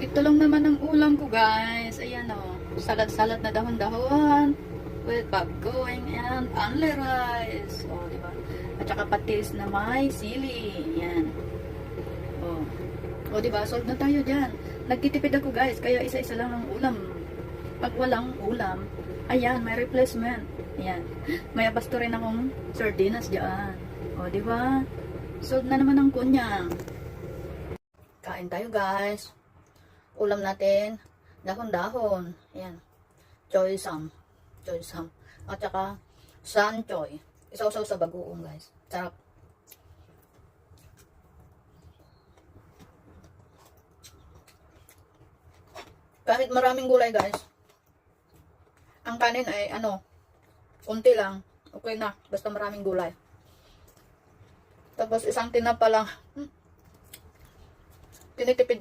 Ito lang naman ang ulam ko, guys. Ayan o. Salad-salad na dahon-dahon with bagoong and only rice. O, diba? At saka patis na may sili. Ayan. O, diba? Solve na tayo dyan. Nagtitipid ako, guys. Kaya isa-isa lang ang ulam. Pag walang ulam, ayan, may replacement. Ayan. May abasto rin akong sardinas dyan. O, diba? Solve na naman ang kunyang. Kain tayo, guys. Ulam natin, dahon-dahon. Ayan. Choy sam. Choy sam. At saka, san choy. Isaw-saw sa bagoong, guys. Sarap. Kahit maraming gulay, guys. Ang kanin ay, konti lang. Okay na. Basta maraming gulay. Tapos, isang tinapa lang. Tinitipid